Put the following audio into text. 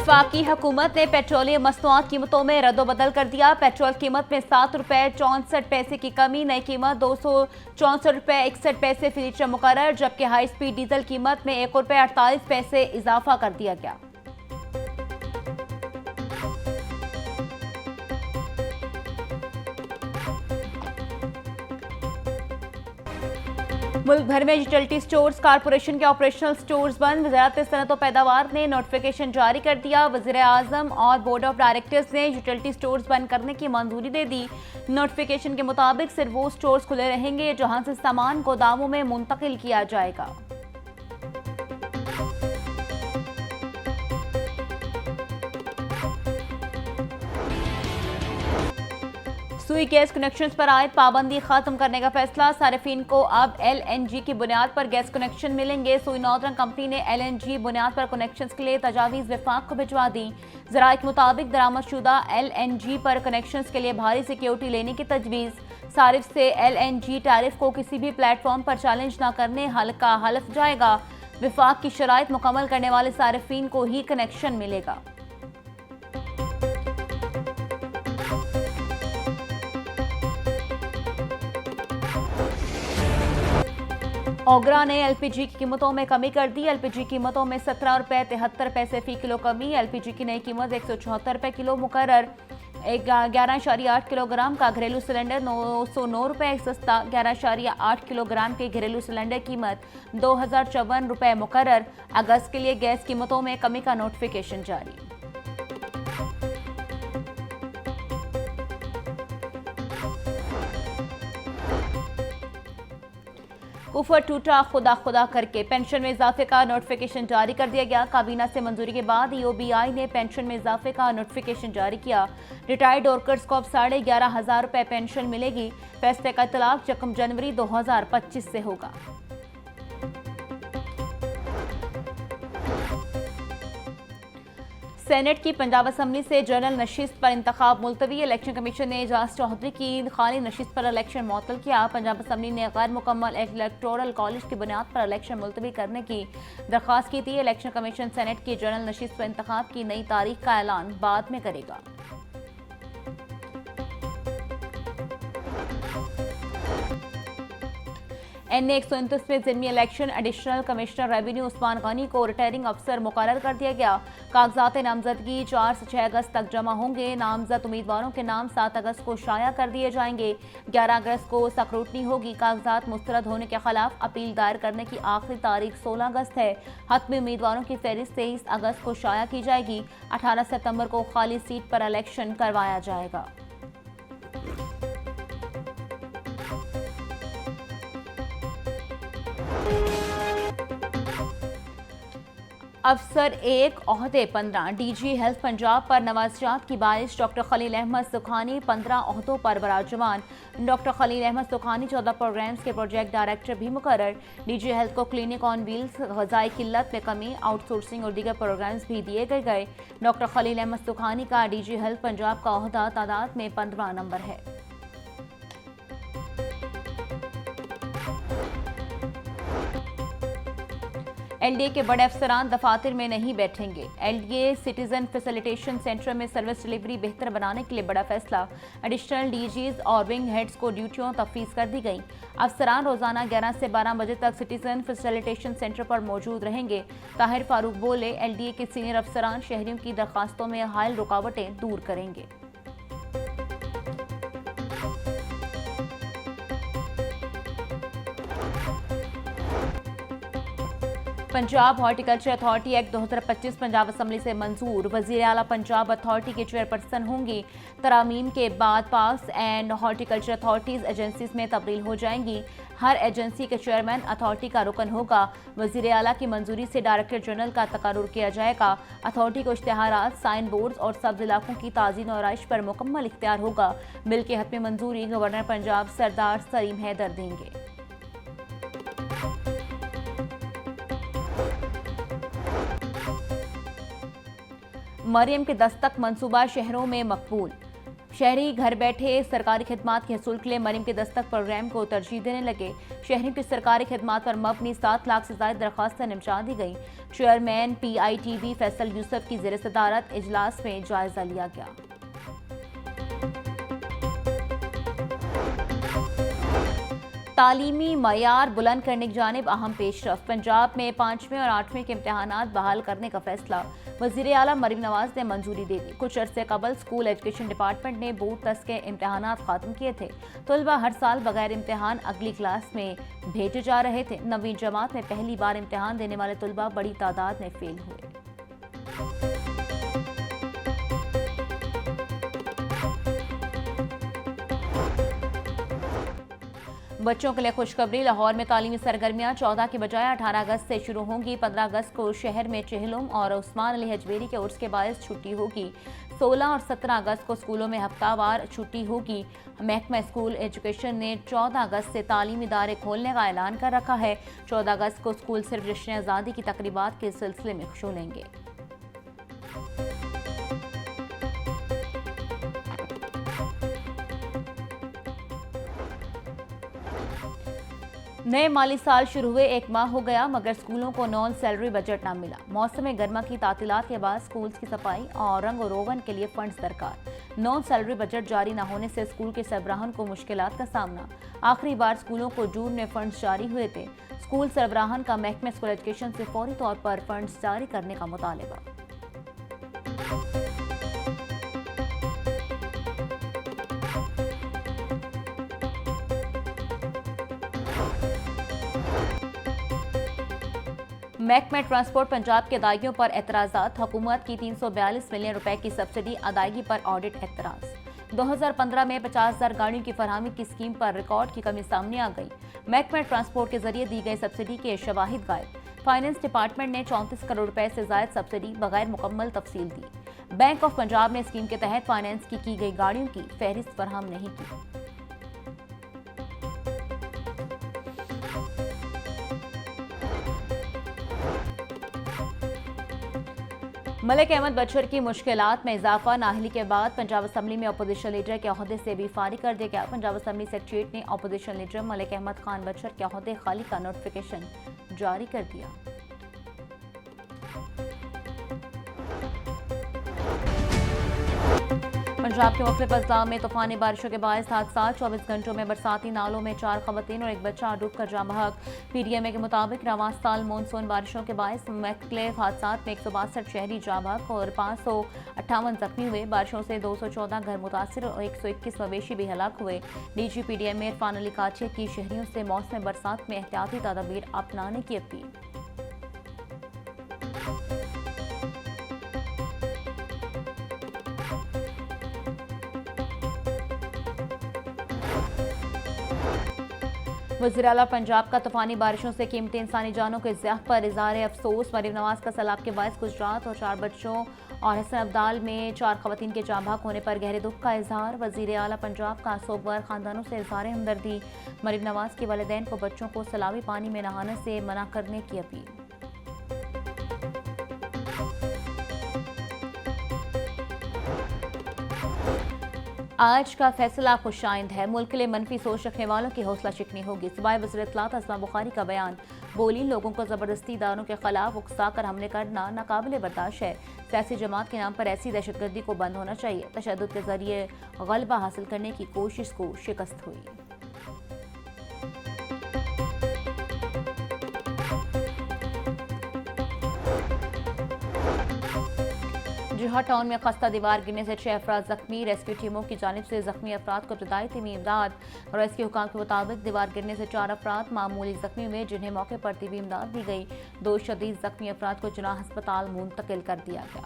वफाकी हुकूमत ने पेट्रोलियम मसनूआत कीमतों में रद्दोबदल कर दिया। पेट्रोल कीमत में 7 रुपये 64 पैसे की कमी, नई कीमत 264 रुपये 61 पैसे फी लीटर मुकर्रर, जबकि हाई स्पीड डीजल कीमत में 1 रुपये 48 पैसे इजाफा कर दिया गया। मुल्क भर में यूटिलिटी स्टोर्स कारपोरेशन के ऑपरेशनल स्टोर्स बंद। वज़ारत सनअत व पैदावार ने नोटिफिकेशन जारी कर दिया। वज़ीर आज़म और बोर्ड ऑफ डायरेक्टर्स ने यूटिलिटी स्टोर्स बंद करने की मंजूरी दे दी। नोटिफिकेशन के मुताबिक सिर्फ वो स्टोर्स खुले रहेंगे जहां से सामान गोदामों में मुंतकिल किया जाएगा। सुई गैस कनेक्शंस पर आयद पाबंदी खत्म करने का फैसला। सार्फिन को अब LNG की बुनियाद पर गैस कनेक्शन मिलेंगे। सुई नॉर्दर्न कंपनी ने LNG बुनियाद पर कनेक्शंस के लिए तजावीज़ वफाक को भिजवा दी। ज़राए के मुताबिक दरामदशुदा LNG पर कनेक्शंस के लिए भारी सिक्योरिटी लेने की तजवीज़। सारिफ से LNG टैरिफ को किसी भी प्लेटफॉर्म पर चैलेंज न करने का हल्फ जाएगा। वफाक की शराइत मुकम्मल करने वाले सार्फिन को ही कनेक्शन मिलेगा। ओगरा ने LPG की कीमतों में कमी कर दी। LPG कीमतों में 17 रुपये 73 पैसे फी किलो कमी। LPG की नई कीमत 174 रुपये किलो मुकर्रर। 11.8 किलोग्राम का घरेलू सिलेंडर 909 रुपये सस्ता। 11.8 किलोग्राम के घरेलू सिलेंडर कीमत 2054 रुपये मुकर्रर। अगस्त के लिए गैस कीमतों में कमी का नोटिफिकेशन जारी। कुफर टूटा खुदा खुदा करके पेंशन में इजाफे का नोटिफिकेशन जारी कर दिया गया। काबीना से मंजूरी के बाद EOBI ने पेंशन में इजाफे का नोटिफिकेशन जारी किया। रिटायर्ड वर्कर्स को अब 11,500 रुपये पेंशन मिलेगी। फैसले का इतलाक 1 जनवरी 2025 से होगा। सेनेट की पंजाब असम्बली से जनरल नशिस्त पर इंतखाब मुलतवी। इलेक्शन कमीशन ने एजाज चौधरी की खाली नशिस्त पर इलेक्शन मुअत्तल किया। पंजाब असम्बली ने गैर मुकम्मल इलेक्टोरल कॉलेज की बुनियाद पर इलेक्शन मुलतवी करने की दरख्वास्त की थी। इलेक्शन कमीशन सेनेट की जनरल नशिस्त पर इंतखाब की नई तारीख का ऐलान बाद में करेगा। NA 129 में ज़िमनी election additional commissioner revenue Usman Ghani को रिटर्निंग अफसर मुकर्रर कर दिया गया। कागजात नामजदगी 4 से 6 अगस्त तक जमा होंगे। नामजद उम्मीदवारों के नाम 7 अगस्त को शाया कर दिए जाएंगे। 11 अगस्त को स्क्रूटनी होगी। कागजात मुस्तरद होने के खिलाफ अपील दायर करने की आखिरी तारीख 16 अगस्त है। हतमी उम्मीदवारों की फहरिस्त 23 अगस्त को शाया की जाएगी। 18 सितंबर को खाली सीट पर इलेक्शन करवाया जाएगा। अफसर 1 ओहदे 15। DG हेल्थ पंजाब पर नवाजियात की बारिश। डॉक्टर खलील अहमद सुखानी 15 ओहदों पर बराजमान। डॉक्टर खलील अहमद सुखानी 14 प्रोग्राम्स के प्रोजेक्ट डायरेक्टर भी मुकर्रर। DG हेल्थ को क्लिनिक ऑन व्हील्स, ग़िज़ाई किल्लत में कमी, आउटसोर्सिंग और दीगर प्रोग्राम्स भी दिए गए। डॉक्टर खलील अहमद सुखानी का DG हेल्थ पंजाब का ओहदा तादाद में 15वां नंबर है। LDA के बड़े अफसरान दफातर में नहीं बैठेंगे। LDA सिटीजन फैसिलिटेशन सेंटर में सर्विस डिलीवरी बेहतर बनाने के लिए बड़ा फैसला। एडिशनल DGs और विंग हेड्स को ड्यूटियों तफवीज़ कर दी गई। अफसरान रोजाना 11 से 12 बजे तक सिटीजन फैसिलिटेशन सेंटर पर मौजूद रहेंगे। ताहिर फारूक बोले, LDA के सीनियर अफसरान शहरियों की दरखास्तों में हायल रुकावटें दूर करेंगे। Punjab horticulture authority act 2025 Punjab assembly से मंजूर। वज़ीर आला पंजाब अथॉरिटी के चेयरपर्सन होंगी। तरामीम के बाद parks and horticulture authorities agencies में तब्दील हो जाएंगी। हर एजेंसी के चेयरमैन अथॉरिटी का रुकन होगा। वज़ीर आला की मंजूरी से डायरेक्टर जनरल का तकर्रुर किया जाएगा। अथॉरिटी को इश्तिहारात, साइन बोर्ड्स और सब्ज़ इलाकों की ताज़ीन और आइश पर मुकम्मल इख्तियार होगा। बिल के हतमी मंजूरी गवर्नर पंजाब सरदार सलीम हैदर देंगे। मरियम के दस्तक मंसूबा शहरों में मकबूल। शहरी घर बैठे सरकारी खिदमात के हसूल के लिए मरीम के दस्तक प्रोग्राम को तरजीह देने लगे। शहरी की सरकारी खिदमात पर मबनी 7 लाख से ज्यादा दरख्वास्तें निपटा दी गई। चेयरमैन PITB फैसल यूसुफ की ज़ेर सदारत इजलास में जायजा लिया गया। तालीमी मयार बुलंद करने की जानिब अहम पेशरफ। पंजाब में 5वें और 8वें के इम्तहानात बहाल करने का फैसला वज़ीर आला मरीम नवाज ने मंजूरी दे दी। कुछ अरसे कबल स्कूल एजुकेशन डिपार्टमेंट ने बोर्ड तक के इम्तहानात खत्म किए थे। तलबा हर साल बगैर इम्तहान अगली क्लास में भेजे जा रहे थे। नवीं जमात में पहली बार इम्तहान देने वाले तलबा बड़ी तादाद में फेल हुए। बच्चों के लिए खुशखबरी। लाहौर में तालीमी सरगर्मियां 14 की बजाय 18 अगस्त से शुरू होंगी। 15 अगस्त को शहर में चेहलुम और उस्मान अली हजवेरी के उर्स के बायस छुट्टी होगी। 16 और 17 अगस्त को स्कूलों में हफ्तावार छुट्टी होगी। महकमा स्कूल एजुकेशन ने 14 अगस्त से तालीमी इदारे खोलने का ऐलान कर रखा है। 14 अगस्त को स्कूल सिर्फ जश्न आज़ादी की तकरीबात के सिलसिले में खुलेंगे। नए माली साल शुरू हुए 1 माह हो गया मगर स्कूलों को नॉन सैलरी बजट ना मिला। मौसम गर्मा की तातीलात के बाद स्कूल्स की सफाई और रंग रोगन के लिए फंड्स दरकार। नॉन सैलरी बजट जारी न होने से स्कूल के सरबराहान को मुश्किलात का सामना। आखिरी बार स्कूलों को जून में फंड्स जारी हुए थे। स्कूल सरबराहान का महकमा स्कूल एजुकेशन से फौरी तौर पर फंड्स जारी करने का मुतालबा। महकमा ट्रांसपोर्ट पंजाब के अदायगियों पर एतराज़ात। हुकूमत की 342 मिलियन रुपए की सब्सिडी अदायगी पर ऑडिट एतराज़। 2015 में 50,000 गाड़ियों की फरहमी की स्कीम पर रिकॉर्ड की कमी सामने आ गई। महकमा ट्रांसपोर्ट के जरिए दी गई सब्सिडी के शवाहिद गायब। फाइनेंस डिपार्टमेंट ने 34 करोड़ रुपए से जायद सब्सिडी बगैर मुकम्मल तफसील दी। बैंक ऑफ पंजाब ने स्कीम के तहत फाइनेंस की गई गाड़ियों की फहरिस्त फराहम नहीं की। मलिक अहमद बचर की मुश्किलात में इजाफा। नाअहली के बाद पंजाब असम्बली में अपोजिशन लीडर के ओहदे से भी फारिग कर दिया गया। पंजाब असम्बली सेक्रेटरीट ने अपोजिशन लीडर मलिक अहमद खान बचर के ओहदे खाली का नोटिफिकेशन जारी कर दिया। पंजाब के मुख्तलिफ अजला में तूफानी बारिशों के बायस हादसा। 24 घंटों में बरसाती नालों में 4 खवातीन और 1 बच्चा डूबकर जाँ बहक। PDMA के मुताबिक रवां साल मानसून बारिशों के बायस मुख्तलिफ हादसात में 162 शहरी जाँ बहक और 558 जख्मी हुए। बारिशों से 214 घर मुतासर और 121 मवेशी भी हलाक हुए। DG PDMA इरफान अली काछे की शहरियों से मौसम बरसात में एहतियाती तदाबीर अपनाने की अपील। वज़ीर आला पंजाब का तूफानी बारिशों से कीमती इंसानी जानों के ज़ियाह पर इज़हार अफसोस। मरीम नवाज का सैलाब के बायस गुजरात और 4 बच्चों और हसन अब्दाल में 4 खवातीन के जाँ बहक होने पर गहरे दुख का इज़हार। वज़ीर आला पंजाब का सोगवार खानदानों से इज़हार हमदर्दी। मरीम नवाज के वालिदैन को बच्चों को सैलाबी पानी में नहाने से मना करने की अपील। आज का फैसला खुशाइंद है। मुल्क के लिए मनफी सोच रखने वालों की हौसला शिकनी होगी। सूबाई वज़ीर इत्तलात अस्मा बुखारी का बयान। बोली, लोगों को ज़बरदस्ती इदारों के खिलाफ उकसा कर हमले करना नाकाबिले बर्दाश्त है। सियासी जमात के नाम पर ऐसी दहशतगर्दी को बंद होना चाहिए। तशद्दुद के जरिए गलबा हासिल करने की कोशिश को शिकस्त हुई। जोहा टाउन में खस्ता दीवार गिरने से 6 अफराद जख्मी। रेस्क्यू टीमों की जानिब से जख्मी अफराद को इब्तदाई तिबी इमदाद। रेस्क्यू हुकाम के मुताबिक दीवार गिरने से 4 अफराद मामूली जख्मी हुए जिन्हें मौके पर तिबी इमदाद दी गई। 2 शदीद जख्मी अफराद को जिला अस्पताल मुंतकिल कर दिया गया।